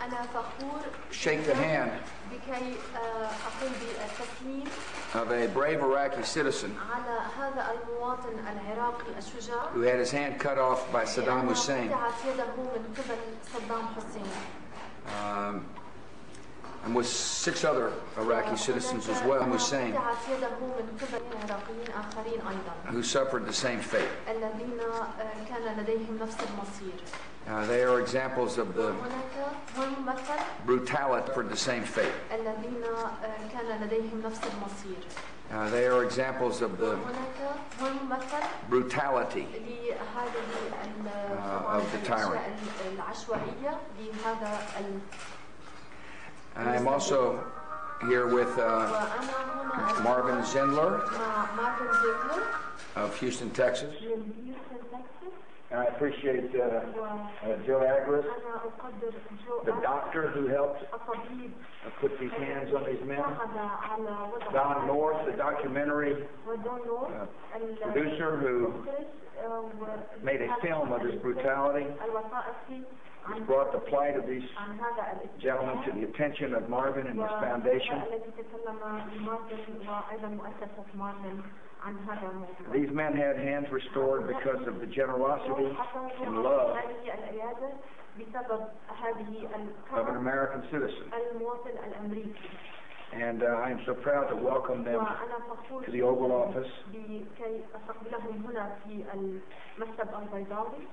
أنا فخور shake the hand بكي أقوم بالتسليم of a brave Iraqi citizen على هذا المواطن العراقي الشجاع who had his hand cut off by Saddam Hussein. قطعت يده من قبل صدام حسين. And with 6 other Iraqi citizens as well, Hussein, who suffered the same fate. They are examples of the brutality for the same fate. They are examples of the brutality of the tyrant. I'm also here with Marvin Zindler of Houston, Texas. And I appreciate Joe Agris, the doctor who helped put these hands on these men. Don North, the documentary producer who made a film of this brutality. He's brought the plight of these gentlemen to the attention of Marvin and his foundation. These men had hands restored because of the generosity and love of an American citizen. And I am so proud to welcome them to the Oval Office.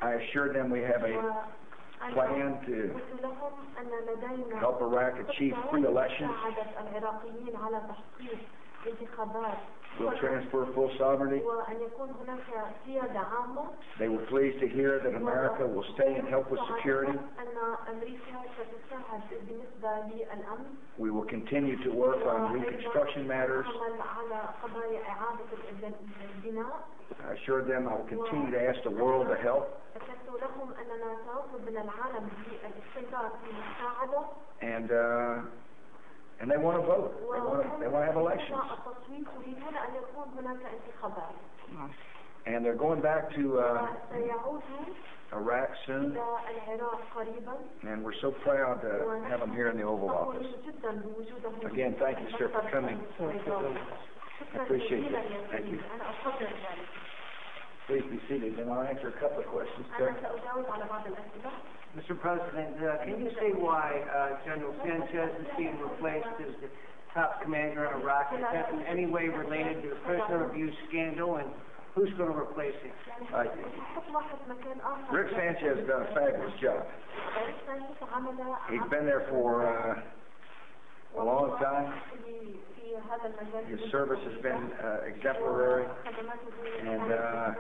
I assured them we have a plan to help Iraq achieve free elections. We'll transfer full sovereignty. They were pleased to hear that America will stay and help with security. We will continue to work on reconstruction matters. I assured them I will continue to ask the world to help. And they want to vote. They want to have elections. And they're going back to Iraq soon. And we're so proud to have them here in the Oval Office. Again, thank you, sir, for coming. I appreciate it. Thank you. Please be seated, and I'll answer a couple of questions, sir. Mr. President, can you say why General Sanchez is being replaced as the top commander in Iraq? Is that in any way related to the prisoner abuse scandal, and who's going to replace him? Rick Sanchez has done a fabulous job. He's been there for a long time. His service has been exemplary, and the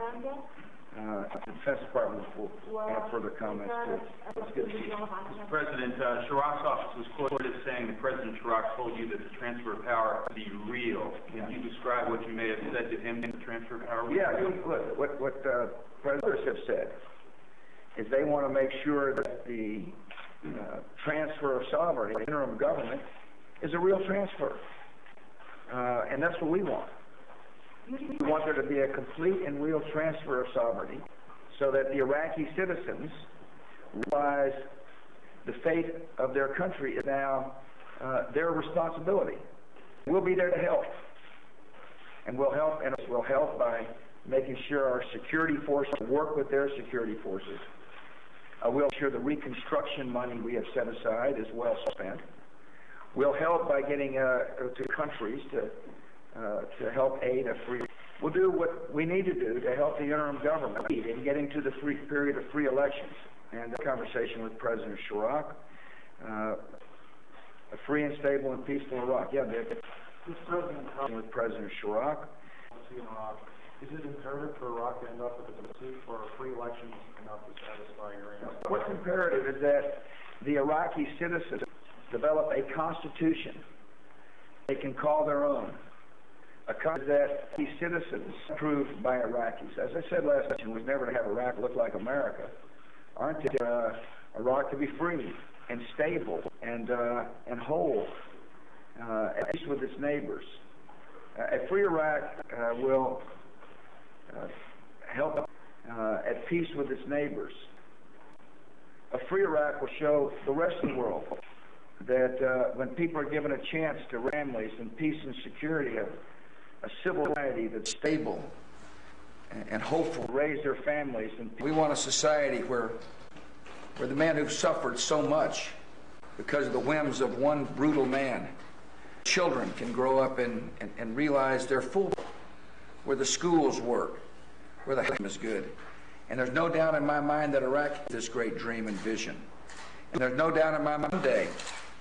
Defense Department will have further comments too. It's good to see you. Mr. President, Chirac's office was quoted as saying that President Chirac told you that the transfer of power would be real. Can you describe what you may have said to him in the transfer of power? Yeah, look, what presidents have said is they want to make sure that the transfer of sovereignty, interim government, is a real transfer. And that's what we want. We want there to be a complete and real transfer of sovereignty so that the Iraqi citizens realize the fate of their country is now their responsibility. We'll be there to help. And we'll help by making sure our security forces work with their security forces. We'll ensure the reconstruction money we have set aside is well spent. We'll help by getting to countries to help aid a free. We'll do what we need to do to help the interim government in getting to the period of free elections. And the conversation with President Chirac, a free and stable and peaceful Iraq. Yeah, Dick. With President Chirac. Is it imperative for Iraq to end up with a committee for free elections enough to satisfy your aims? What's imperative is that the Iraqi citizens develop a constitution they can call their own. A constitution that these citizens approved by Iraqis. As I said last time, was never to have Iraq look like America. Aren't they? Iraq to be free and stable and whole, at peace with its neighbors. A free Iraq will help at peace with its neighbors. A free Iraq will show the rest of the world that when people are given a chance to families and peace and security, a civil society that's stable and hopeful, raise their families. And we want a society where the men who've suffered so much because of the whims of one brutal man, children can grow up and realize they're full, where the schools work, where the health is good. And there's no doubt in my mind that Iraq has this great dream and vision. And there's no doubt in my mind one day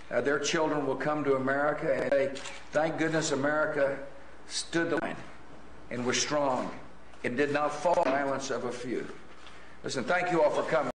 their children will come to America and say, thank goodness America stood the line and was strong and did not fall in the violence of a few. Listen, thank you all for coming.